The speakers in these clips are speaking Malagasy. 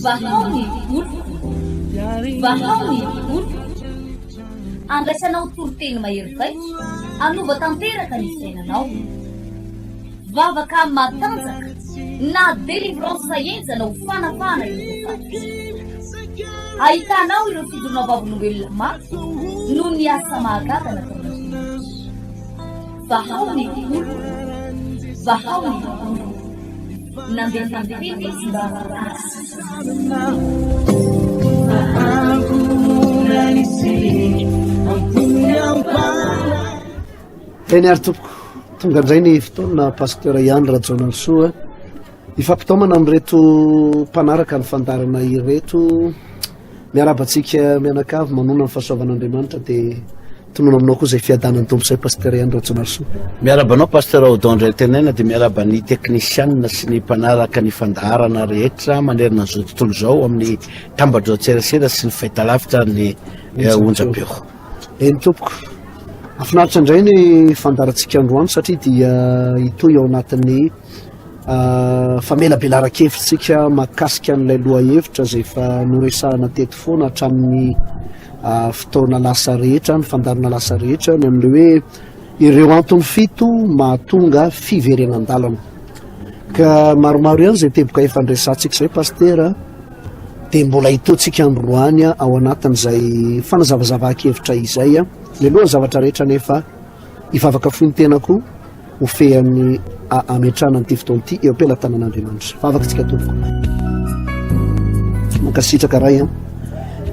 Vahaony olo vahaony olo andraisanao toroteny mahery vay anova tanteraka ny sainanao vavaka matanjaka na délivrance enjana ho fanafana ireo faty ahitanao ireo fidorona vavolombelona mafy no ny asa mahagaga nataona vahaony olo vahaony olo nandeha tanteny sy mba teny ary tompoko tonga indray ny fotoana pasteur Iandre Rajonalsoa ifampitomana amin'reto mpanaraka ny fandarana ireto miarabantsika mianakavy manona ny fahasoavan'Andriamanitra dia tonono aminao koa izay fiadanany tompo izay pasteur Iandre Rajonalsoa. Miarabanao pasteur Audondre Tenena dia miaraban'ny teknisianina sy ny mpanaraka ny fandaharana rehetra manerana an'izao tontolo izao amin'ny tambadro tserasera sy ny fahitalavitra ny onjam-peo. Eny tompoko afinaritra indray ny fandarantsika androany satria dia itoy ao anatin'ny famelabelara-kevitsika mahakasika an'ilay loha hevitra izay efa noresahana teto foana hatramin'ny fotoana lasa rehetra ny fandarana lasa rehetra ny amin'ilay hoe ireo antony fito mahatonga fiverenan-dalana ka maromaro ihany izay teboka efa andresantsika izay paster dia mbola hitoantsika androany ao anatin'izay fanazavazava-kevitra izay le loha zavatra rehetra nefa hivavaka fohy ny tenako hofehan'ny ametrana n'ity fotoan'ity eo am-pelatanan'Andriamanitra vavaka tsika tompoko mankasitraka ray noho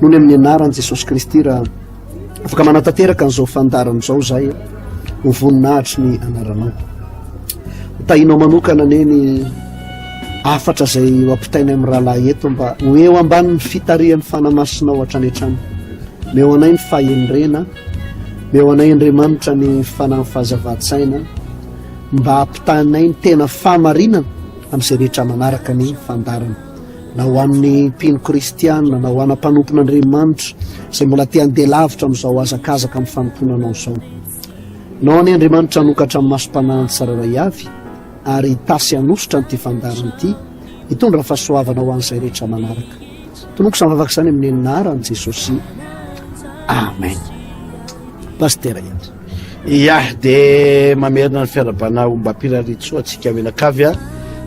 ny amin'ny anaran'i Jesosy Kristy raha afaka manatanteraka n'izao fandarana izao zahay ho voninahitry ny anaranao tahinao manokana neny afatra izay ho ampitaina amin'ny rahalahy eto mba ho eo ambanin'ny fitarihan'ny fanamasinao hatrany hatrany meo anay ny fahendrena meo anay Andriamanitra ny fanahy fahazava-tsaina mba hampitanay ny tena famarinana amin'izay rehetra manaraka ny fandarana na ho an'ny mpino kristianina na ho ana mpanompon'Andriamanitra izay mbola te handeha lavitra amin'izao azakazaka amin'ny fanomponanao izao nao any Andriamanitra hanokatra amin'ny masom-panahany tsararay avy ary tasy hanositra n'ity fandarana ity hitondra fahasoavana ho an'izay rehetra manaraka tonoko samavavaka izany amin'ny anaran'i Jesosy amen. Pasteur Iandre. Ya dia mamerina ny fiarabana ombam-piraritsoa atsika menakavy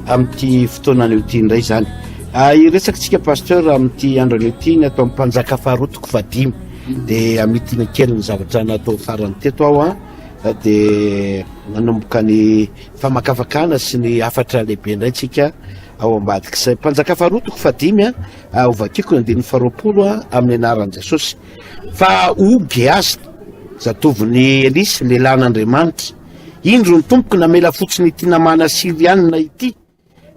amin'ity fotoanany io ity indray izany iresakitsika pasteur amin'ity andro an'io ity ny atao mpanjaka faharotoko fadimy dia amitina kely ny zavatra natao farany teto ao dia nanomboka ny famakafakana sy ny afatra lehibe indray tsika ao ambadika izay mpanjaka faharotoko fadimy ovakiko ny andininy faharoapolo amin'ny anaran'i Jesosy fa oge azy zatoviny Elisy lehilahin'Andriamanitra indro ny tompoko namela fotsiny ity namana Sirianina ity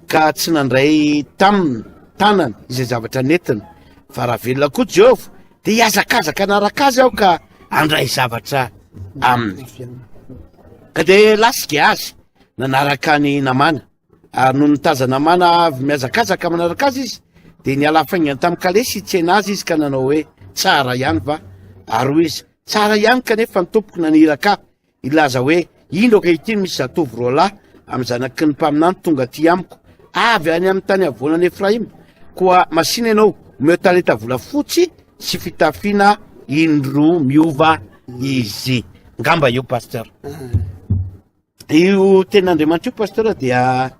ka tsy nandray taminy tanany izay zavatra nentina fa raha velona koa Jehova dia hiazakazaka anaraka azy aho ka andray zavatra aminy ka dia lasika azy nanaraka ny namana ary no nitaza namana avy miazakazaka manaraka azy izy dia nialafaingany tamin'ny kalesy hitsena azy izy ka nanao hoe tsara ihany va ary hoy izy tsara ihany kanefa ny tompoko naniraka ilaza hoe indro ankehitriny misy zatovy roa lahy amin'ny zanaky ny mpaminany tonga aty amiko avy any amin'ny tany avonan'i Efraima koa masina ianao omeo talenta volafotsy sy fitafiana indro miova izy ngamba io pasteur io ten'Andriamanitra io pasteur dia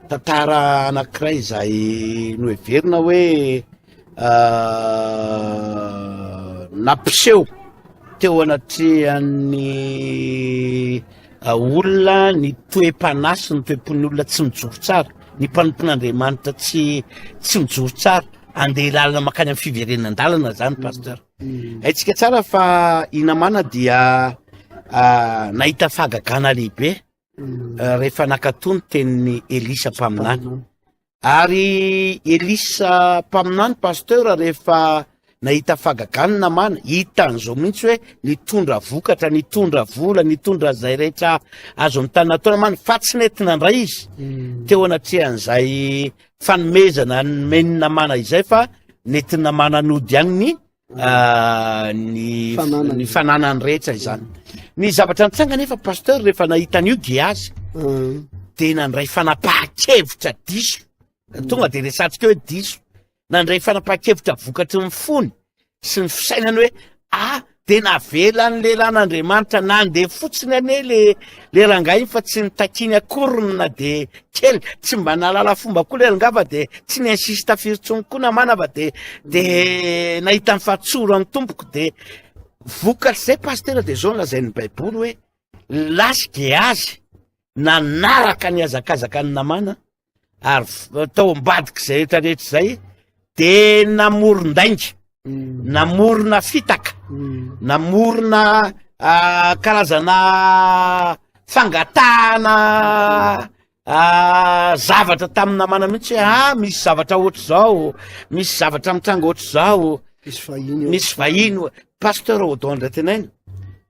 tantara anankiray izay noheverina hoe nampiseho teo anatrehan'ny olona ny toe-panasy ny toe-pon'ny olona tsy mijoro tsara ny mpanompon'Andriamanitra tsy mijoro tsara andeha lalana makany amin'ny fiverenan-dalana zany pasteur haitsika tsara fa inamana dia nahita fahagagana lehibe rehefa nakatony tenin'ny Elisa mpaminany ary Elisa mpaminany pasteur rehefa nahita fahagagana namana hitan'izao mihitsy hoe nitondra vokatra nitondra vola nitondra zay rehetra azo amin'ny tany natao namana fa tsy nentina indray izy teo anatrehan'izay fanomezana nomeny namana izay fa nentina mananody ihany ny fananany rehetra izany ny zavatra nitsanga nefa pasteur rehefa nahita an'io dia azy dia nandray fanapahan-kevitra diso tonga de resantsika hoe diso nandray fanapahan-kevitra vokatry ny fony sy ny fisainany hoe tena avela ny lehilan'Andriamanitra nandeha fotsiny ane le rangahy fa tsy nitakiny akorona de kely tsy mba nalala fomba koa le rangahy fa de tsy niinsista firy-tsony koa namana fa de nahita ny fahatsoro amin'ny tompoko de vokatry zay pasteur de zao lazain'ny baiboly hoe lasy Gehazy nanaraka ny azakazaka ny namana ary tao ambadika zay rehetrarehetra zay de namoron-dainga namorona fitaka namorona karazana fangatahana zavatra tamin'ny namana mihitsy hoe misy zavatra ohatry zao, misy zavatra mitranga ohatry zao, misy vahiny. Pasteur Audon ndray tenainy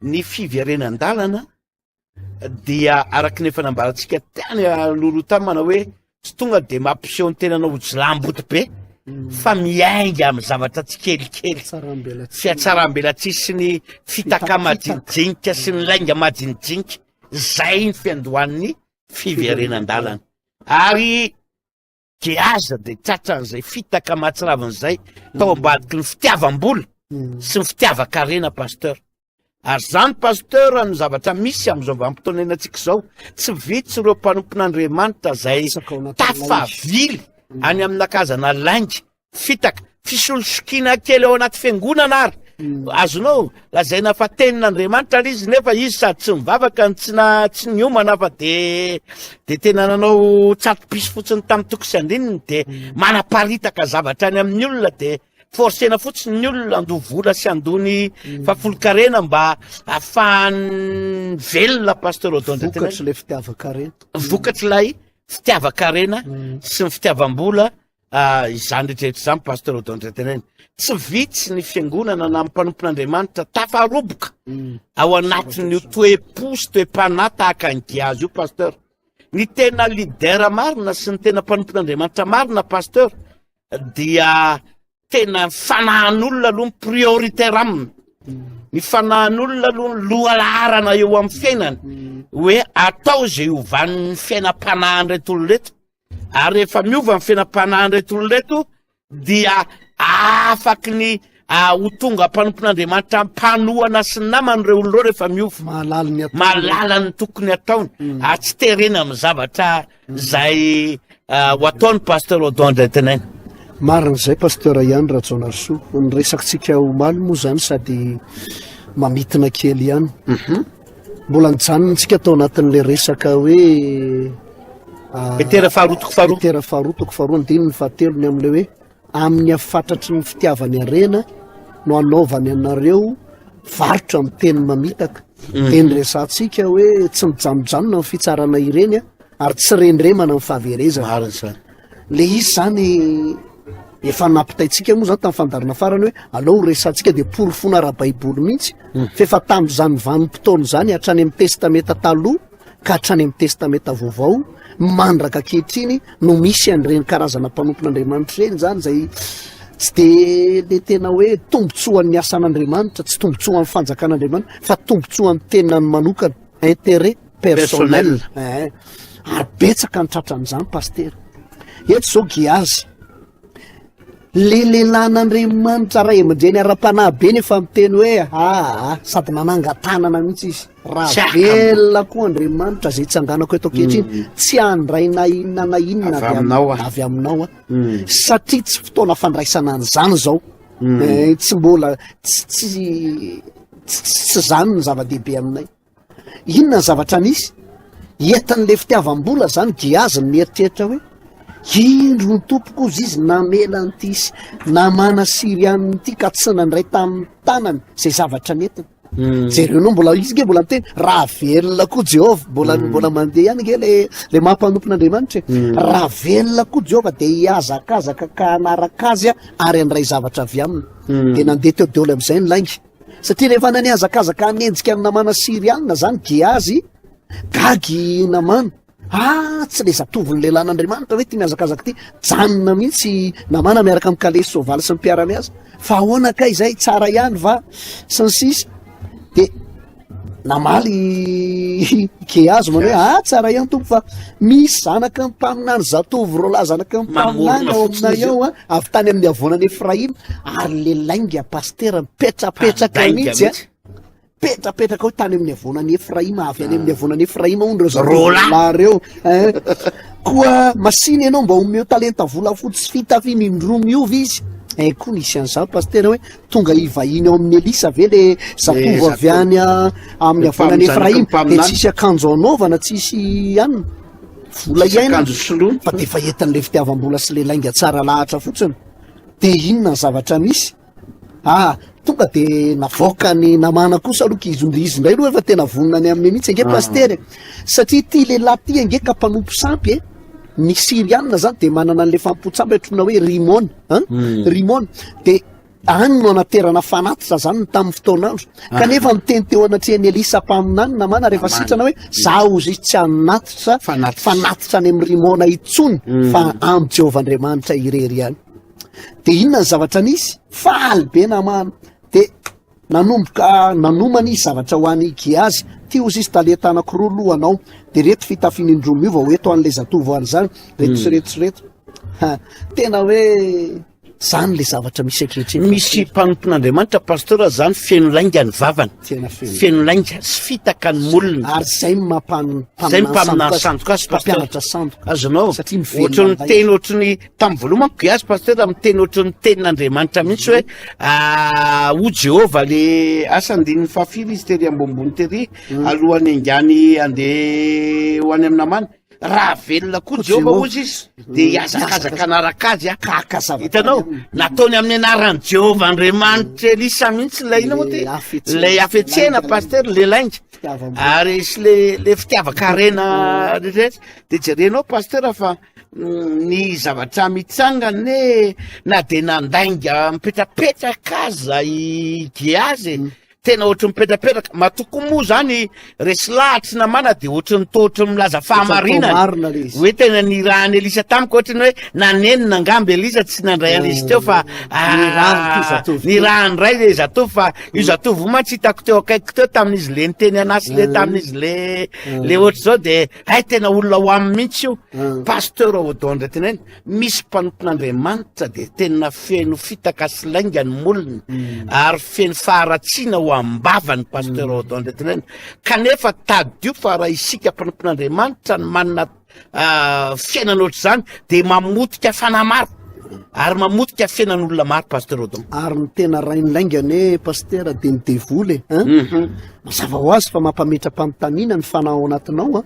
ny fiverenan-dalana dia araky nefa nambarantsika tany lolo tamy mana hoe tsy tonga de mampiseho ny tenanao jilamboty be fa miainga amin'ny zavatra tsy kelikely fiatsaram-belatsy sy ny fitaka majinijinika sy ny lainga majinijinika zay ny fiandohan'ny fiverenan-dalana ary Gehazy de tratran'izay fitaka mahatsiraviny tao ambadiky ny fitiavam-bola sy ny fitiava-karena pasteur ary zany pasteur ny zavatra misy amin'izao vanim-potoana iainantsika zao tsy vitsy ireo mpanompon'Andriamanitra zay tafavily any amin'ny akazana lainga fitaka fisolosokiana kely ao anaty fiangonana ary azonao lazaina fa tenin'Andriamanitra izy nefa izy sady tsy mivavaka tsy niomana fa de tena nanao tsato-pisy fotsiny tamin'ny toko sy andininy de manaparitaka zavatra any amin'ny olona de forsena fotsiny ny olona andoha vola sy andony fafolo-karena mba ahafahany velona pasteur Audon vokatry le fitiava-karena vokatry lay fitiava-karena sy ny fitiavam-bola izany rehetrarehetra zany pasteur Audon ndray tenainy tsy vitsy ny fiangonana na mpanompon'Andriamanitra tafaroboka ao anatin'io toe-po sy toe-panahy tahaka ny Gehazy io pasteur ny tena lidera marina sy ny tena mpanompon'Andriamanitra marina pasteur dia tena fanahan'olona aloha ny prioritaire aminy ny fanahan'olona aloha ny lohalaharana eo amin'ny fiainany hoe atao zay iovan'ny fiainam-panahy reto olo reto ary rehefa miova ny fiainam-panahy reto olo reto dia afaky ny ho tonga mpanompon'Andriamanitra mpanohana sy namany reo olo reo rehefa miova mahalala ny tokony ataony tsy terena amin'ny zavatra zay ho ataony pasteur Audon ndray tenainy marina zay pasteur ihany Ratsonasoa ny resakitsika omaly moa zany sady mamitina kely ihany mbola nijanontsika tao anatin'le resaka hoe etera faharotoko faharoa ndininy fahatelony amin'le hoe amin'ny afatratry ny fitiavany arena no anaovany anareo varotra amin'ny teny mamitaka teny resantsika hoe tsy mijanonjanona ny fitsarana ireny ary tsy rendremana ny fahaverezana le izy zany efa nampitaitsika moa zany tamin'ny fandarana farany hoe alao resantsika de porofona ara-baiboly mihitsy fa efa tamin'izany vanim-potoana zany hatrany amin'ny testameta taloha ka hatrany amin'ny testameta vaovao mandraka ankehitriny no misy an'ireny karazana mpanompon'Andriamanitra reny zany zay tsy de le tena hoe tombotsoan'ny asan'Andriamanitra tsy tombotsoan'ny fanjakan'Andriamanitra fa tombotsoan'ny tenany manokana intérêt personnel ary betsaka ny tratran'izany paster eto zao Gehazy le lehilahin'Andriamanitra ray aman-dreny ara-panahy be nefa miteny hoe sady manangatanana mihitsy izy raha velona koa Andriamanitra zay tsanganako eto ankehitriny tsy handray na inona na inona avy aminao satria tsy fotoana fandraisana an'izany zao tsy mbola tsy zany ny zava-dehibe aminay inona ny zavatra nisy entan'le fitiavam-bola zany Gehazy ny mieritreritra hoe indro ny tompoko izy namela an'ity na manasiry an'ity ka tsy nandray tamin'ny tanany zay zavatra netiny jereo anao mbola izy nge mbola miteny raha velona koa Jehova mbola mandeha ihany nge le mampanompon'Andriamanitra raha velona koa Jehova de hiazakazaka ka hanaraka azy ary andray zavatra avy aminy de nandeha teo deoly am'izay ny laingy satria rehefa naniazakazaka hanenjika ny namana Sirianina zany Gehazy gagy namana tsy le zatovy ny lehilahin'Andriamanitra hoe ty miazakazaka ty janona mihitsy namana miaraka amin'ny kalesy soavaly sy ny mpiara-miasa fa ahoana ka izay tsara ihany va sy ny sisa de namaly Gehazi manao hoe tsara ihany tompo fa misy zanaka ny mpaminany zatovy rola zanaka ny mpaminany ao aminay ao avy tany amin'ny avonany Efraima ary le lainga pastera mipetrapetraka mihitsy petrapetraka hoe tany amin'ny avonany Efraima avy any amin'ny avonany Efraima ondreo zarola reo koa masiny ianao mba omeo talenta volafotsy sy fitafiny indroa miovy izy koa nisy an'izany pastera hoe tonga ivahiny ao amin'ny Elisa ve le zakovo avy any amin'ny avonany Efraima de tsisy akanjo anaovana tsisy anina vola iaina fa de efa entin'le fitiavam-bola sy le lainga tsara lahatra fotsiny de inona ny zavatra misy tonga de navoaka ny namana kosa aloka izy indray aloha efa tena vonona ny amin'ny mihitsy ange pastera satria ty lehilahy ty ange ka mpanompo sampy ny Sirianina zany de manana an'le fampotsampy atrona hoe Rimona de any no anaterana fanatitra zany tamin'ny fotoanandro kanefa miteny teo anatrehany Elisa mpaminany namana rehefa sitrana hoe zaho izy tsy hanatitra fanatitra any amin'ny Rimona itsony fa amin'ny Jehovah-Andriamanitra irery ihany de inona ny zavatra nisy faly be namana de nanomana izy zavatra ho an'ny Gehazy ty ozy izy talenta anankiroa lohanao de reto fitafin'indroa miova ho eto an'le zatovo any zany reto tena hoe zany le zavatra misy ankehitriny misy mpanompon'Andriamanitra pastora zany feno lainga ny vavany feno lainga sy fitaka ny molony ary zay mpaminany sandoka azy mpampianatra sandoka azonao ohatrany teny ohatrany tamin'ny voaloha manko Gehazy pastora miteny ohatrany tenin'Andriamanitra mihitsy hoe o Jehova le asa andininy fahafiry izy tery ambonimbony tery alohan'ny angany andeha ho any amin'ny namana raha velona koa Jehova ozy izy de hiazakazaka anaraka azy hitanao nataony amin'ny anaran'ny Jehovah-Andriamanitra Elisa mihitsy lay ina moa ty lay afetsena paster le lainga ary sy le fitiavaka rena rehetra de jerenao paster fa ny zavatra mitsangany na de nandainga mipetrapetraka aza i Gehazy tena ohatry mipetrapetraka matoko moa zany resy lahatry namana de ohatry tohatry milaza fahamarinana hoe tena ny rahany Elisa tamiko ohatrany hoe nanenina angamba Elisa tsy nandray an'izy teo fa ny rahany ray le zatovy fa io zatovy ma tsy hitako teo akaiko teo tamin'izy le niteny anasy le tamin'izy le ohatry zao de tena olona ho aminy mihitsy io pasteur Odon tena misy mpanompon'Andriamanitra de tena feno fitaka sy lainga ny molony ary feno faharatsiana ambavany pasteur Odon tena kanefa tadio fa raha isika mpanompon'Andriamanitra ny manana fiainana ohatr'izany de mamotika fanamaro ary mamotika fiainan'olona maro pasteur Odon ary ny tena rainy laingany pasteur de ny devoly mazava ho azy fa mampametra-pamitaniana ny fanao anatinao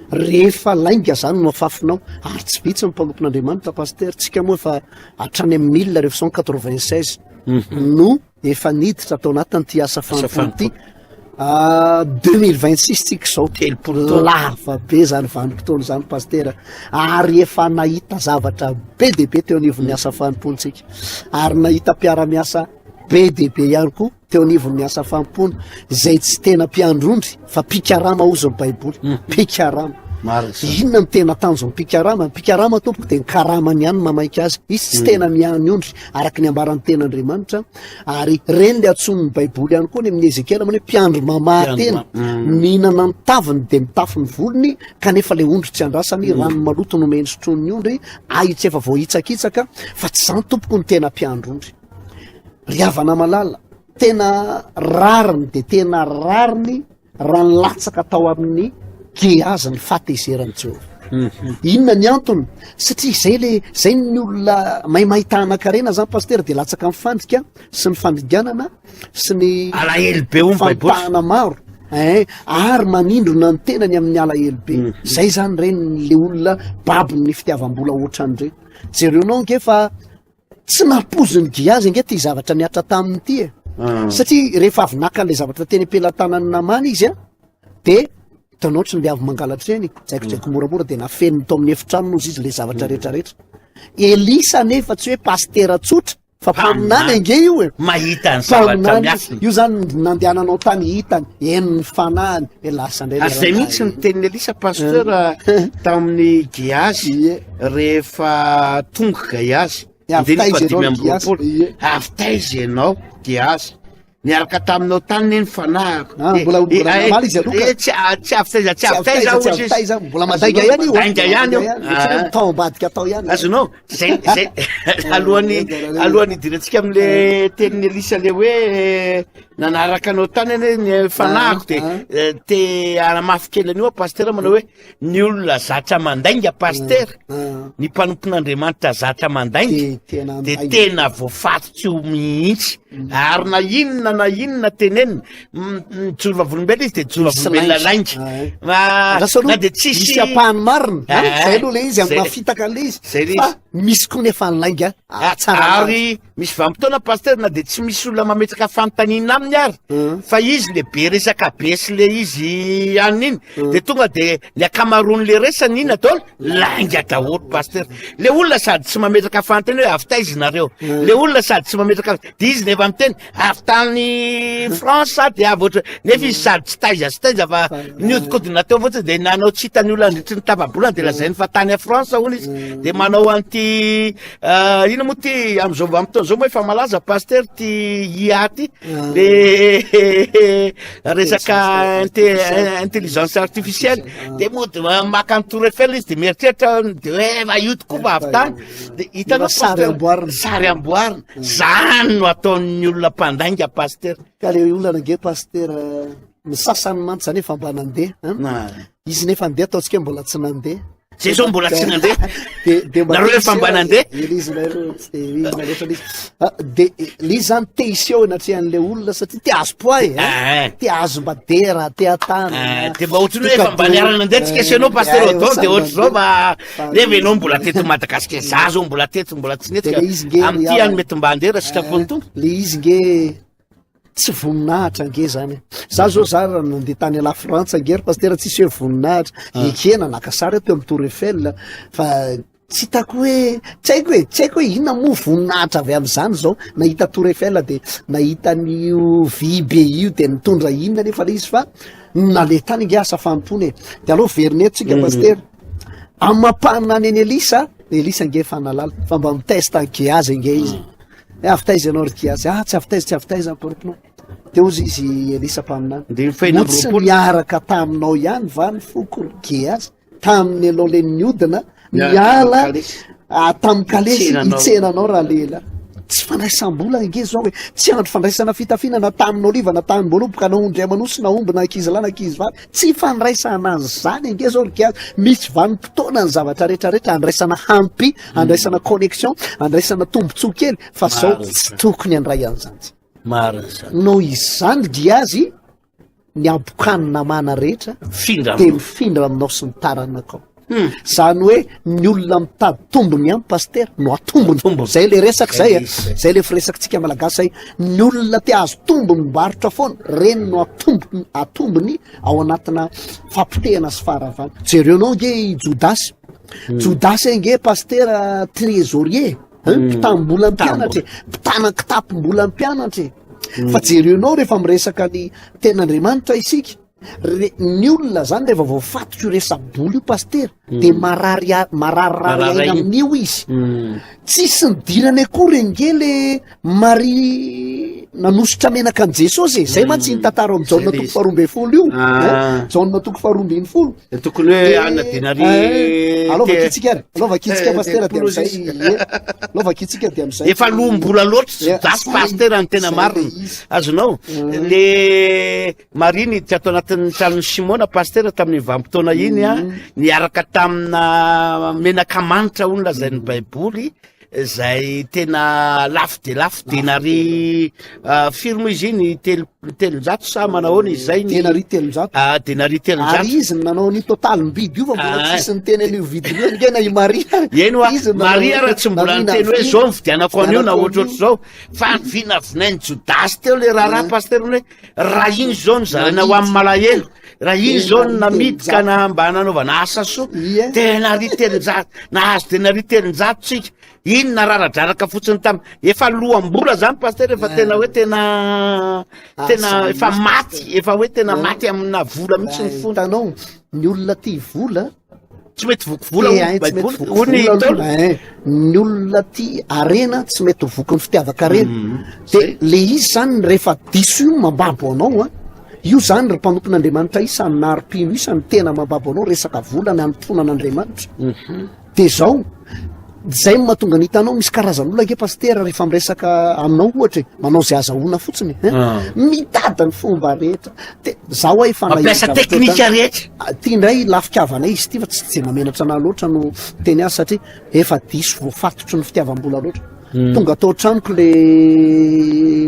rehefa lainga zany no afafinao ary tsy vitsy ny mpanompon'Andriamanitra pasteur tsika moa fa hatrany amin'ny 1996 no efa niditra atao anatin'ny ty asa fampony ty 2026 tsika zao lava be zany vanim-potoana zany pasteur ary efa nahita zavatra be de be teo anivon'ny asa fanompontsika ary nahita mpiara-miasa be de be ihany koa teo anivon'ny asa fampony zay tsy tena mpiandrondry fa pikarama ozy ny baiboly pikarama inona ny tena tanjo ny pikarama tompoko de ny karamany ihany mamaika azy izy tsy tena miany ondry araky ny ambaran'ny ten'Andriamanitra ary reny le atson'ny baiboly ihany koa ny amin'ny Ezekiela mane mpiandro mamatena mihinana ny taviny de mitafy ny volony kanefa le ondry tsy andrasany rano maloto no mendrotron'ny ondry ahitsy efa voahitsakitsaka fa tsy zany tompoko ny tena mpiandro ondry riavana malala tena rariny de tena rariny raha ny latsaka tao amin'ny Gehazy ny fatezerany Jehova inona ny antony satria zay ny olona mahitanan-karena zany pasteur de latsaka mifandrika sy ny fandriganana sy ny alahelo be fampahana maro ary manindrona ny tenany amin'ny alahelo be zay zany reny le olona babiny fitiavam-bola ohatran'ireny jerenao nge fa tsy nampoziny Gehazy nge ty zavatra niatra taminy ty satria rehefa avy naka le zavatra teny am-pelantanany namana izy de hitanao ohatry ny avy mangalatra eny jaikojaiko moramora de nafeniny tao amin'ny efitranony ozy izy le zavatra rehetrarehetra Elisa nefa tsy hoe pastera tsotra fa mpaminany ange io mahita ny zavatra miafiny io zany nandehananao tany hitany eny ny fanahany lasa ndray zay mihitsy ny tenin'ny Elisa pasteur tamin'ny Gehazy rehefa tonga Gehazy avy taizy ianao Gehazy niaraka taminao tany neny fanahiko mbola namaly izy aloka tsy afitaiza mbola madainga ihany dainga ihany tao ambadika atao ihany azonao zay alohan'ny idirantsika am'le tenin'ny Elisa le hoe nanaraka anao tany ane ny fanahiko te anamafy kely anio pasteur manao hoe ny olona zatra mandainga pasteur ny mpanompon'Andriamanitra zatra mandainga de tena voafatotsy ho mihitsy ary na inona tenenina mijoro vavolombelona izy de mijoro vavolombelona lainga na de tsisy apahany marina zay aloha le izy amin'ny mafitaka le izy fa misy koa nefa ny lainga ary misy vanim-potoana pasteur na de tsy misy olona mametraka fanontanina aminy ary fa izy le be resaka be sy le izy aniny de tonga de le akamaroany le resany ina daholo lainga daholo pasteur le olona sady tsy mametraka fanontanina hoe avitaizinareo le olona sady tsy mametraka de izy nefa miteny avitany France de avotra nefa izy sady tsy taiza fa niodikodinateo fotsiny de nanao tsy hitany olona andritry ny tapabolana de lazainy fa tany a France hono izy de manao anty ina moa ty am'izao vanim-potoana zao moa efa malaza pasteur ty iaty le resaka intelligence artificielle de moa de maka ny Tour Eiffel izy de mieritreritra de hoe vaiody koa avy tany de hitanao sary amboarina zany no ataon'ny olona mpandainga pasteur ka le olona nange pasteur misasany mantsy zany efa mba nandeha izy nefa andeha ataotsika mbola tsy nandeha zay zao mbola tsy nandeha nareo efa mba nandeha de le zany te iseho anatrehan'le olona satria te azo poay te azo mba dera te atana de mba ohatrany hoe efa mba niarana nandeha tsika asianao pasteur atao de ohatra zao mba neva enao mbola teto Madagasikara za zao mbola teto mbola tsy netika am'ty any mety mba andera sitrapony tonga le izy nge tsy voninahitra nge zany za zao za raha nandeha tany la France ngery pasteur tsisy hoe voninahitra ekena nakasara teo amin'ny Tour Eiffel fa tsy hitako hoe tsy haiko hoe inona moa voninahitra avy am'izany zao nahita Tour Eiffel de nahita n'io vy be io de nitondra inona nefa le izy fa nale tany nge asa fampony de aloha verinatsika pasteur amapana any Elisa nge fanalala fa mba mitesta ankiazy nge izy avitaiza anao rikiazy tsy avitaiza portonao de ozy izy Elisa mpaminany motsy miaraka taminao ihany va ny foko rikiazy tamin'ny aloha le niodina miala tamin'ny kalesy itsenanao raha lela tsy fandraisam-bola nge zao hoe tsy andro fandraisana fitafinana tamin'ny oliva na tamin'ny bolomboka na ondry amanosy na omby na ankizy lahy na ankizy vavy tsy fandraisana zany nge zao rikiazy misy vanim-potoana ny zavatra rehetrarehetra andraisana hampy andraisana connexion andraisana tombontsoa kely fa zao tsy tokony andray an'izany no izany giazy ny abokanina mana rehetra de mifindra aminao sy ny taranakao zany hoe ny olona mitady tombony ihany pasteur no atombony zay le resaka zay le firesakitsika malagasy zay ny olona te azo tombony mbarotra foana reny no atombony ao anatina fampitehana sy faharavana jerenao nge Jodasy nge pasteur trésorier mpitambola mpianatra mpitana kitapom-bola mpianatra fa jerenao rehefa miresaka ny ten'Andriamanitra isika ny olona zany rehefa voafatotra io resa-bola io pasteur de marariraina amin'io izy tsisy nidirany akory nge le Maria nanositra menaka an Jesosy zay mantsy ny tantara am' jaona toko faharoambe folo io jaona toko faharoambiny folo tokony hoe anadinary alova kitsika pasteur de am'zay alova kitsika de am'zay efa lombola loatra dasy pasteur any tena marina azonao le Mariny tsy atao anatin'ny tranon'ny Simona pasteur tamin'ny vanim-potoana iny niaraka tamina menaka manitra hono lazain'ny baiboly zay tena lafo de nary firmo izy iny telonjato sa manahoana izy zay tenary telonjato denary telonjato ary izy nanao ny totaly mibidy io fa mbola tsisy ny teny an'io vidiny io ngena i Maria eno Maria raha tsy mbola niteny hoe zao mividianako an'io na ohatrohatry zao fa vinavinainy Jodasy teo le raharaha pasteur hoe raha iny zao ny zaraina ho amin'ny malahelo raha iny zao ny namidika na mba nanaovana asa soa tenary telonjato nahazo tenary telonjato tsika iny nararadraraka fotsiny tamy efa loam-bola zany pasteur efa tena hoe tena efa maty efa hoe tena maty amina vola mihitsy ny fony tanao ny olona ty vola tsy mety vokovola ny olona ty arena tsy mety voky ny fitiavaka arena de le izy zany rehefa diso io mambabo anao a io zany ry mpanompon'Andriamanitra isany narim-pino isany tena mambabo anao resaka volana antonan'Andriamanitra de zao zay mahatonga nitanao misy karazan'olona ke pastera rehefa miresaka aminao ohatra manao zay azahoana fotsiny mitady ny fomba rehetra de zao a mampiasa teknika rehetra ty indray lafikavanay izy ty fa tsy de mamenatra ana loatra no teny azy satria efa diso voafatotry ny fitiavam-bola loatra tonga atao tranoko le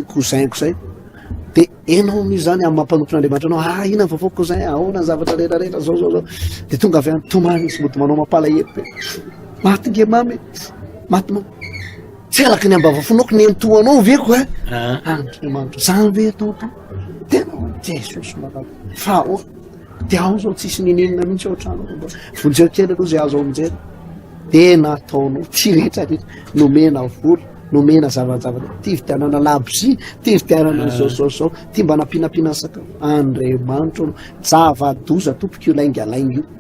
cousinko zay de enao mi zany amin'ny mampanompon'Andriamanitra anao ina ny vaovao cousin ahoana ny zavatra rehetrarehetra zao de tonga avy any tomany izy mody manao mampalahelo maty nge mamy maty tsy alaky ny ambavafonoko ny entoanao veko Andriamanitra zany ve atao tena jesosy fa de ao zao tsisy ninenina mihitsy ao trano vonjeo kely aloha zay azo ao aminjay tena ataonao ty rehetrarehetra nomena vola nomena zavazavatra ty vidianana labozia ty vidianana zao ty mba nampinapinasaka Andriamanitra zava-doza tompoko io laingalainga io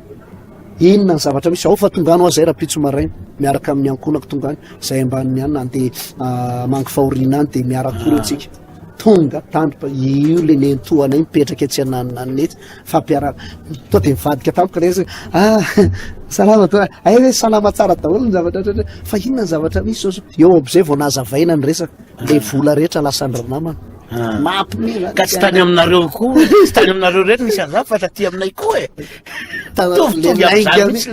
inona ny zavatra misy ao fa tonganao azay rapitso maraina miaraka amin'ny ankonako tongany zay ambaniny any andeha mangy fahoriana any de miarakory atsika tonga tandropa io le nentoanay mipetraka atsy ananinanety fampiarana to de mivadika tampoka le salama ay hoe salama tsara daholo ny zavatra fa inona ny zavatra misy zao eo am'izay vao nazavaina ny resaka le vola rehetra lasandranamana mampimira ka tsy tany aminareo koa tsy tany aminareo rehetra misy an'izany fa taty aminay koa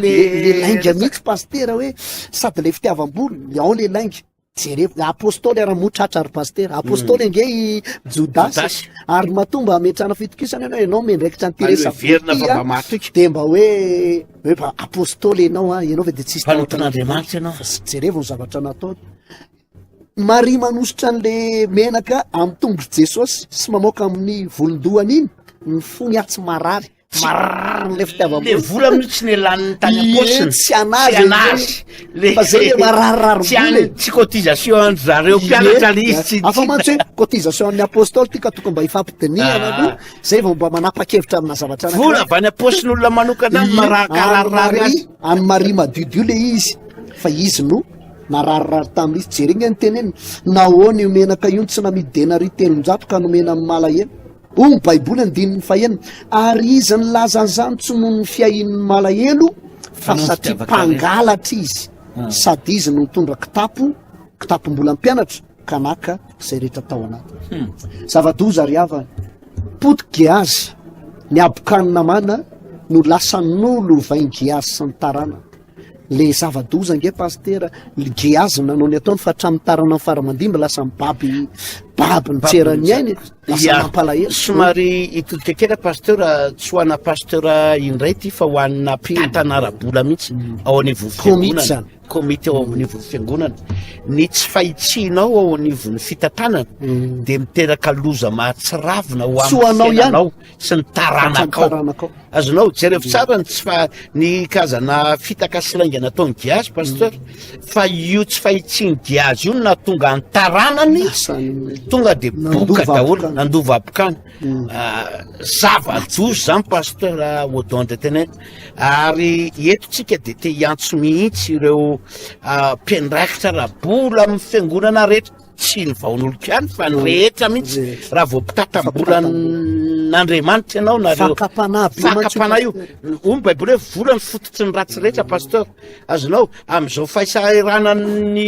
le lainga mihitsy pastera hoe sady le fitiavam-boly ao le lainga jere apôstôly ara-motratra ary pastera apôstôly nge jodasy ary matomba ametrana fitokisana ianao mendraikitra ny ty de mba hoe apôstôly ianao ve de tsisy mpanompon'Andriamanitra ianao jerevy ny zavatra natao mari manositra an'le menaka amin'ny tongory Jesosy sy mamoaka amin'ny volondohany iny ny fony atsy marary le fitiavam-boly le vola mihitsy ny laniny tany aposiny tsy anazy fa zay le mararirary tsy cotisation zareo mpianatra le izy afa mantsy hoe cotisation amin'ny apôstôly ty ka tokony mba hifampidiniana aloha zay vao mba manapa-kevitra amina zavatra vola avy any aposin'olona manokana marakararary azy any mari madiodio le izy fa izy no nararirary tamin'izy jerena ny teneny nahoana io menaka io tsy namidena ry telonjato ka nomena amin'ny malahelo ny baiboly andininy fahenina ary izy ny lazan'izany tsy noho ny fiahin'ny malahelo fa satria mpangalatra izy sady izy no mitondra kitapom-bola mpianatra ka naka zay rehetra tao anaty zava-doza ry havany potiky azy ny abokanina mana no lasan'olo vaingiazy sy ny tarana le zava-doza nge pastera geazy nanao ny ataony fa hatramin'ny tarana ny faramandimba lasa mibaby ny tserany ainy lasa mampalahelo somary itodika kely pastera tsy hoana pastera indray ty fa hoanina mpitanara-bola mihitsy ao anivon'ny fiangonana komity ao amin'nivon'ny fiangonana ny tsy fahitsinao ao anivon'ny fitantanana de miteraka loza mahatsiravina ho amin'ny fiainanao sy ny taranakao azonao jerevy tsara ny tsy fa ny kazana fitaka silaingana ataony giazy pastera fa io tsy fahitsiny giazy io na tonga any taranany tonga de boka daholo nandova abokany zava-dozo zany pastera Odon de Tenay ary etotsika de te hiantso mihitsy ireo mpiandraikitra rabola amin'ny fiangonana rehetra tsy ny vaon'olo kiany fa ny rehetra mihitsy raha vao mpitatam-bola n'Andriamanitra ianao nareo fakapana io omy baiboly hoe vola ny fototry ny ratsy rehetra pastera azonao am'izao fahisahiranany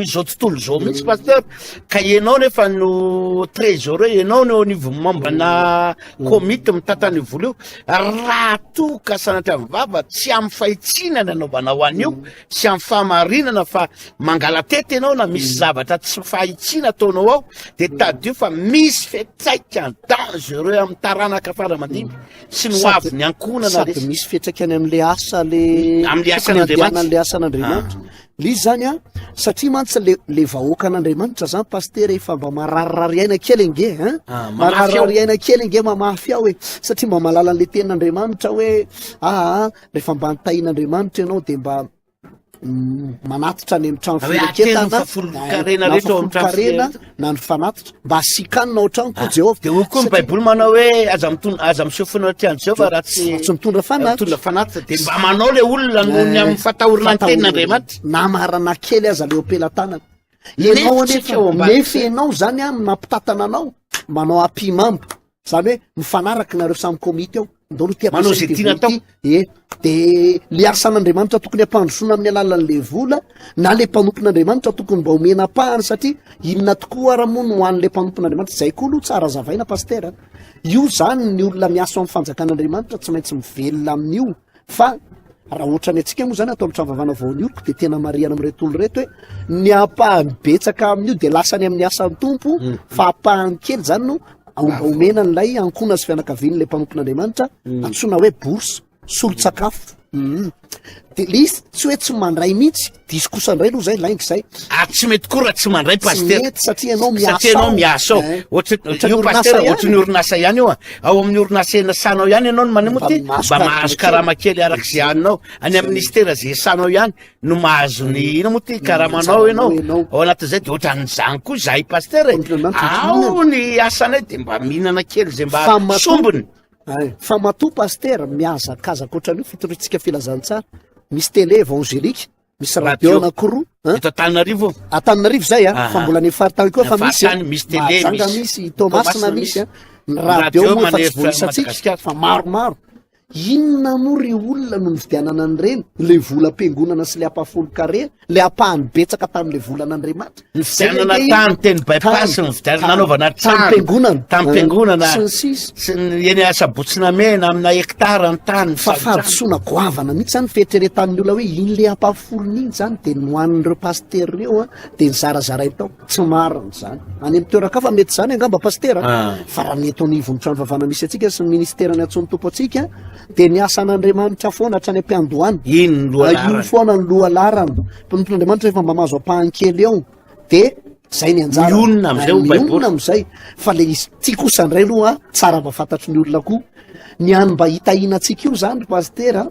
izao tontolo zao mihitsy pastera ka ianao nefa no trésorier ianao no nivo mambana komity mitatany vola io raha toka sanatria mivava tsy amin'ny fahitsinana anaovana ho an'io sy amin'ny fahamarinana fa mangala tety ianao na misy zavatra tsy fahitsina ataonao ao de tadio fa misy fetsaika dangereux amin'ny taranaka faramandimby sy ny hoavy ny ankonana sady misy fiatraikany am'le asa le asan'Andriamanitra lizy zany a satria mantsy le vahoaka an'Andriamanitra zany pastera efa mba mararirary aina kely nge mararirary aina kely nge mamafy ao hoe satria mba mahalala an'le tenin'Andriamanitra hoe rehefa mba nitahin'Andriamanitra ianao de mba manatitra any amin'ny trano Hoe ateno fafolo-karena rehetra ao amin'ny trano karena na ny fanatitra mba hasikanina ao trano ko Jehovah. De hoy koa ny Baiboly manao hoe aza miseho fonao-tian'i Jehovah raha tsy mitondra fanatitra fanatitra de mba manao le olona nohony amin'ny fatahorana ny tenin'Andriamanitra. Namarana kely aza le ompelan-tanana. Nefotsika ao ambany. Nefa ianao zany a mampitatana anao manao ampimambo zany hoe mifanaraka nareo samy komity ao ndolo ty Manao zay tiana atao. de le asan'Andriamanitra tokony ampandrosoana amin'ny alalan'le vola na le mpanompon'Andriamanitra tokony mba homenapahany satria inona tokoa ara moa no ho an'le mpanompon'Andriamanitra zay koa aloha tsara zavaina pastera. Io zany ny olona miasa amin'ny fanjakan'Andriamanitra tsy maintsy mivelona amin'io fa raha ohatra ny atsika moa zany atao amin'ny tranavavana vaonioriko de tena mariana amin'reto olo reto hoe ny apahany betsaka amin'io de lasany amin'ny asan'ny tompo fa apahany kely zany no omena n'lay ankona sy fianakaviany le mpanompon'Andriamanitra antsoina hoe bourse solon-tsakafo. De le izy tsy hoe tsy mandray mihitsy diso kosa indray aloha zay laingy zay Tsy mety koa raha tsy mandray pastera. mety satria ianao miasa Satria ianao miasa ao. Io pastera ohatry ny orinasa ihany io. Ao amin'ny orinasa enasanao ihany ianao no manemoty Mba mba mahazo karama kely arak'izay haninao. Any amin'ny ministera zay esanao ihany no mahazo ny ino moty karamanao ianao. Ao anatin'izay de ohatran'izany koa zahay pastera. Ao ny asanay de mba mihinana kely zay mba sombony. Fa matoa pastera miazakazaka ohatran'io fitorintsika filazantsara. Misy télé évangélique, misy radio anankiroa. Eto Antananarivo. Antananarivo zay fa mbola ny faritany koa fa misy. Misy télé, misy Thomasina misy. Ny radio moa fa tsy voahisatsika fa maromaro. Inona moa ry olona no nividianana an'ireny le vola am-piangonana sy le apafolo-karea le apahany betsaka tamin'le volan'Andriamanitra. Nividianana tany teny bypass nividianana nanaovana Tamin'am-piangonana. Tamin'am-piangonana. Sy ny sisa. Sy ny eny Sabotsina mena amina hektara ny tany. Fa fahadisoana goavana mihitsy zany fieritreretan'ny olona hoe iny le ampafolony iny zany de nohan'ireo paster reo de nizarazara tao. Tsy marina zany. Any amin'ny toerakafa mety zany angamba pastera. Fa raha ny eto anivon'ny trano vavana misy atsika sy ny ministera ny antsony tompo atsika de ny asan'Andriamanitra foana hatrany am-piandohany. Ino io foana ny lohalarany. Mpanompon'Andriamanitra rehefa mba mahazo ampahany-kely ao de zay ny anjara. Mionona am'izay ho Baiboly. Mionona am'izay. Fa le izy ty kosa indray aloha tsara mba fantatry ny olona koa. Ny any mba hitahianantsika io zany pastera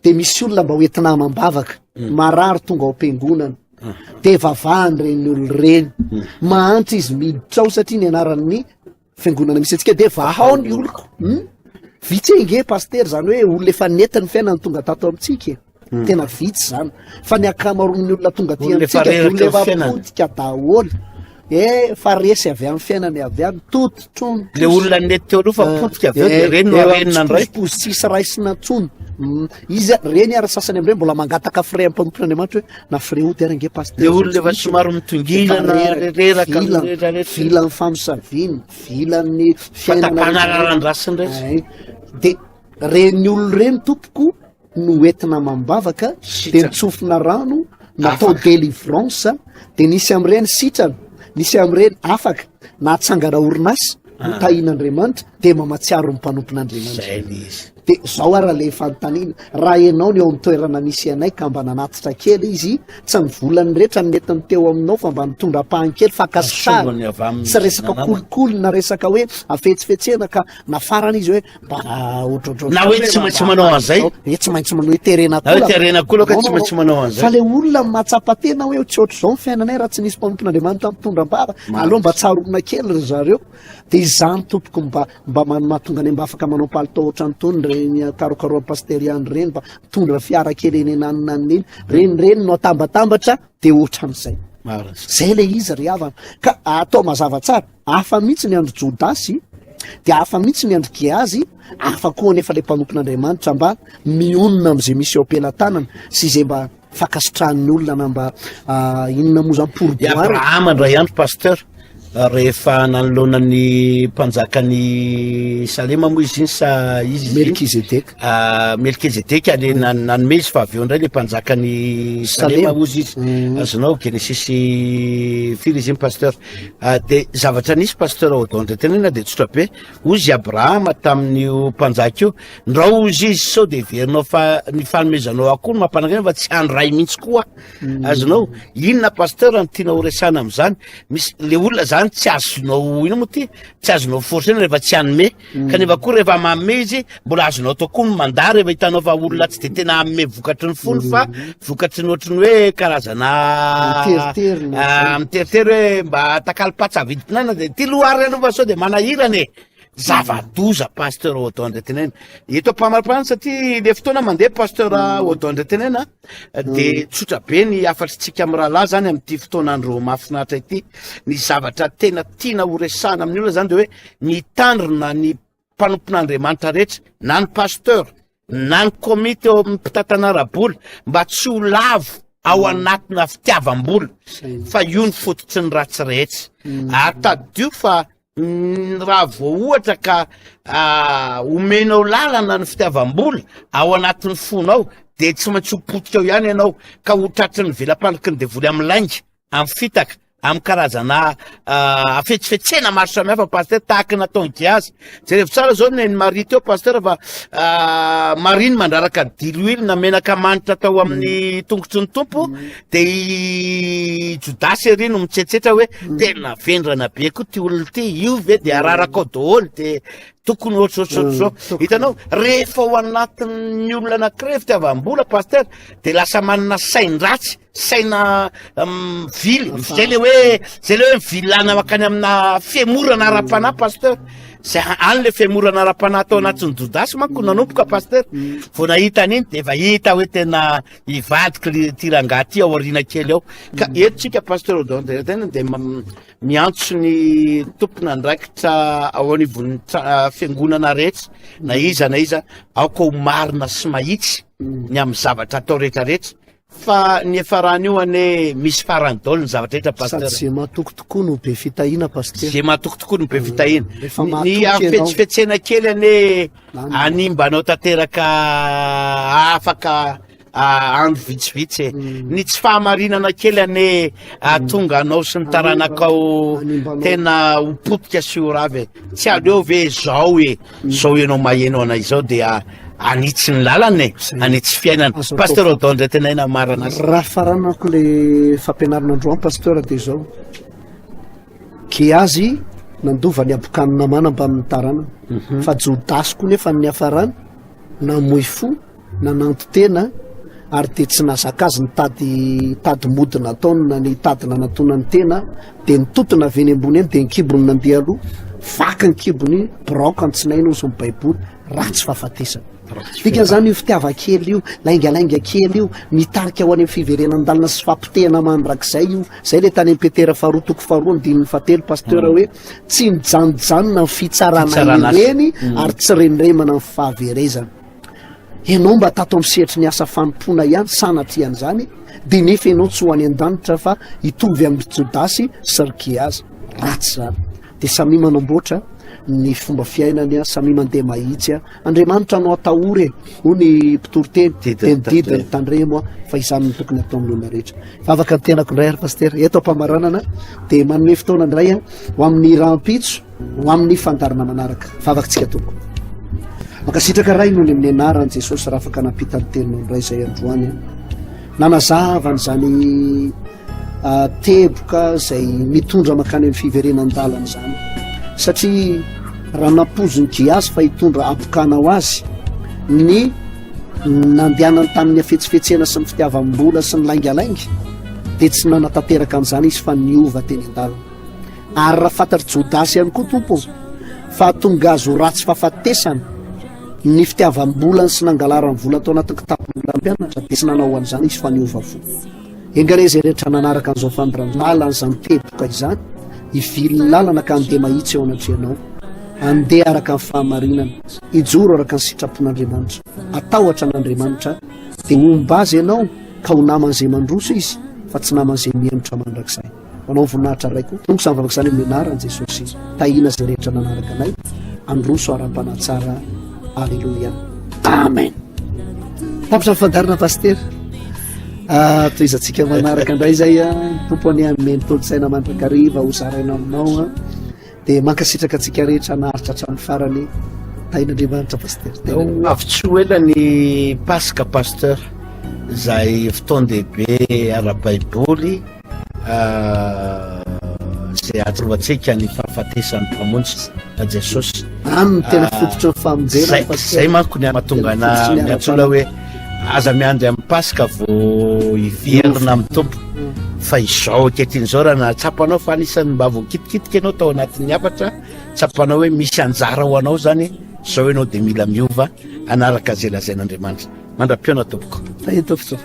de misy olona mba hoentina amam-bavaka marary tonga ao am-piangonana de vavahany reny olo reny mahantra izy miditra ao satria ny anaran'ny fiangonana misy atsika de vahao ny oloko. Vitsy inge paster zany hoe olona efa nentin'ny fiainany tonga tato amintsika. Tena vitsy zany. Fa ny akamaroan'ny olona tonga ty amintsika de olona efa podika daholo. Fa resy avy amin'ny fiainany avy any tototrony. Le olona nety teo aloha fa podika avy eo de reny no arenina ndray. Tsisy raisina tsony. Izy reny ara sasany am'ireny mbola mangataka fray am-mpanompon'Andriamanitra hoe na fray ody ary nge paster. Le olona efa somary mitongilana reraka vilan'ny famosaviny, vilan'ny fiainana de reny olo reny tompoko no entina mambavaka de nitsofina rano natao délivrance de nisy am'ireny sitrana nisy am'ireny afaka na tsangana orinasy tahin'Andriamanitra de mamatsiaro ny mpanompon'Andriamanitra. De zao ara le fanontaniana raha ianao ny eo amin'ny toerana misy anay ka mba nanatitra kely izy tsy ny volany rehetra ny netiny teo aminao fa mba nitondra apahany kely fa kasitsara sy resaka kolikoly na resaka hoe afetsifetsena ka nafarana izy hoe mba ohatrohatro na hoe tsy maintsy manao an'izay tsy maintsy manao iterena kola ka tsy maintsy manao an'izay fa le olona matsapa-tena hoe tsy ohatr' zao ny fiainanay raha tsy nisy mpanompon'Andriamanitra mitondra mpara aloha mba tsarona kely ry zareo de izany tompoko mba mahatonga any mba afaka manao palitao ohatranytony reny karokaroa pasteriany reny mba mitondra fiara kely eny enaniny reny no atambatambatra de ohatran'izay. Zay le izy ry havana ka atao mazava tsara hafa mihitsy ny andro Jodasy de hafa mihitsy ny andro Geazy hafa koa nefa le mpanompon'Andriamanitra mba mionona am'izay misy ao am-pelantanana sy izay mba fakasitrahan'ny olona na mba inona moa zany pourboire. Abraham ndray andro pasteur rehefa nanoloana ny mpanjakany Salema moa izy iny sa izy Melkizedeka le nanome izy fa avy eo ndray le mpanjakany Salema ozy izy azonao Genesis firy izy iny pasteur de zavatra nisy pasteur ao adondratenena de tsotra be ozy Abrahama tamin'io mpanjaka io ndrao izy izy sao de verinao fa ny fanomezanao akory mampanangana fa tsy handray mihitsy koa azonao inona pasteur ny tiana ho resana am'izany misy le olona zany zany tsy azonao ino moa ty tsy azonao forcena rehefa tsy anome kanefa koa rehefa manome izy mbola azonao atao koa ny mandà rehefa hitanao fa olona tsy de tena anome vokatry ny fony fa vokatry ny ohatry ny hoe karazana miteritery hoe mba takalopatsy vidinana de ty loary anova sao de manahirany zava-doza pasteur Audon de Tenena eto ampamariparana satria le fotoana mandeha pasteur Audon de Tenena de tsotra be ny afatritsika amin'ny rahalahy zany amin'ity fotoanandro mahafinaritra ity ny zavatra tena tiana horesahana amin'ny olona zany de hoe ny tandrina ny mpanompon'Andriamanitra rehetra na ny pasteur na ny komity eo amin'ny mpitantanara-bola mba tsy ho lavo ao anatina fitiavam-bola fa io ny fototry ny ratsy rehetra atadio fa raha vao ohatra ka omenao lalana ny fitiavam-bola ao anatin'ny fonao de tsy maintsy hopotika ao ihany ianao ka ho tratry ny velam-pandraky ny devoly amin'ny lainga amin'ny fitaka amin'ny karazana afetsifetsena maro samihafa pasteur tahaka nataony Giazy jereo tsara zao ny Marie teo pasteur fa Marine mandraraka diloily na menaka manitra tao amin'ny tongotry ny tompo de Jodasy ery no mitsetsetra hoe tena vendrana be koa ty olona ty io ve de araraka ao daholo de tokony ohatrohatrozao hitanao rehefa ao anatin'ny olona anankiray fitiavam-bola pasteur de lasa manana sain-dratsy saina vily zay le hoe vilana makany amina fiemorana ara-panahy pasteur zay any le fiemorana ara-panahy atao anatin'ny Jodasy manko nanompoka pasteur vao nahita an'iny de efa hita hoe tena ivadiky ty rangahy ty ao aoriana kely ao ka eto tsika pasteur Audon de Tenena de miantso ny tompony andraikitra ao anivon'ny fiangonana rehetra na iza aoka ho marina sy mahitsy ny amin'ny zavatra atao rehetrarehetra fa ny efarany io ane misy farany daholo ny zavatra rehetra pasteur zay mahatokotokoa no be fitahina pasteur zay mahatokotokoa no be fitahina ny afetsifetsena kely ane animbanao tanteraka afaka andro vitsivitsy ny tsy fahamarinana kely ane tonga anao sy ny taranakao tena hopotika sy ho ravy tsy aleo ve zao ianao maheno anay zao de anitsy ny lalany anitsy fiainana pasteur Audon de Tenena marana raha faranako le fampianarana androany pasteur de zao Giazy nandova ny abokanina mana mba amin'ny tarana fa Jodasy koa nefa ny hafarana na moifo na nanto-tena ary de tsy nazaka azy nitady modina ataony na ny tadina natona ny tena de nitotona avy eny ambony eny de ny kibony nandeha aloha vaky ny kibony broka antsinaina ozy ny baiboly ratsy fahafatesana dikan'izany io fitiava-kely io laingalainga kely io mitarika ho any amin'ny fiverenan-dalina sy fampitehana mandrak'izay io zay le tany Petera 2:4 pasteur hoe tsy mijanonjanona ny fitsarana ireny ary tsy reniremana ny fahaverezana ianao mba tato amin'ny sehatry ny asa fanompona ihany sanatry ian'izany de nefa ianao tsy ho any an-danitra fa hitovy amin'ny Jodasy sy Giazy ratsy zany de samy manamboatra ny fomba fiainany samy mandeha mahitsy Andriamanitra no atahory ho ny mpitoroteny de nidida ny tandremo fa izany ny tokony atao amin'ny olona rehetra fa afaka ny tenako indray ary pasteur eto ampamaranana de manome fotoana indray ho amin'ny rahampitso ho amin'ny fandarana manaraka fa afaka-tsika toko makasitraka ray noho ny amin'ny anaran'i Jesosy raha afaka nampita ny teninao indray zay androany nanazavany zany teboka zay mitondra makany amin'ny fiverenan-dalana zany satria raha nampozony Giazy fa hitondra apokana ho azy ny nandehanany tamin'ny afetsifetsena sy ny fitiavam-bola sy ny laingalaingy de tsy nanatanteraka an'izany izy fa niova teny an-dalana ary raha fantatry Jodasy ihany koa tompo fa tonga azy ho ratsy fahafatesana ny fitiavam-bolany sy nangalarany vola atao anatin'ny kitapon'Andriamanitra de tsy nanao an'izany izy fa niova fo engale zay rehetra nanaraka an'izao fanondran'lalana zany teboka izany ivily lalana ka andeha mahitsy eo anatreanao andeha araka ny fahamarinana ijoro araka ny sitrapon'Andriamanitra atahotra an'Andriamanitra de omba azy ianao ka ho naman'izay mandroso izy fa tsy naman'izay miemitra mandrakizay manao voninahitra raiko tongo samy vavaka izany amin'ny anaran'i Jesosy tahina zay rehetra nanaraka anay androso ara-panatsara alleluia amen tapitra ny fandarina pasteur toy izantsika manaraka indray zay tompo any ameny tolo-tsaina mandrakariva ho zaraina aminao de mankasitraka atsika rehetra naharitra hatramin'ny farany tahin'Andriamanitra pasteur avy-tsy ho ela ny pasika pasteur zay fotoan-dehibe ara-baiboly zay atrovantsika ny fahafatesan'ny mpamonjy Jesosy. Aminy tena fototra ny famonjena. Zay manko ny mahatonga ana miantsola hoe aza miandry amin'ny Pasika vao iverina amin'ny tompo. Fa izao ketin'izao raha natsapanao fa anisan'ny mba voakitikitika ianao tao anatin'ny hafatra, tsapanao hoe misy anjara ho anao zany, zao ianao dia mila miova anaraka zay lazain'Andriamanitra. Mandram-piona tompoko. Tompoko.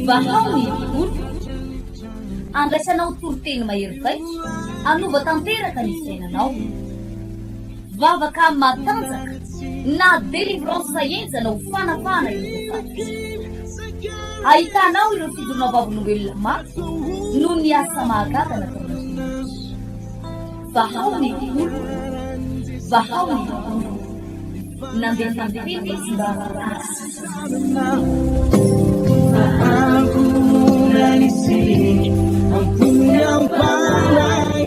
Vahaony andraisanao toroteny mahery vai, anova tanteraka ny fiainanao. Vavaka matanjaka na délivrance enjana ho fanafana ireo faty. Ahitanao ireo fidorona vavolombelona mafy no ny asa mahagaga nataon'Andriamanitra. Vahaony nandeha fandehana izy mba Aku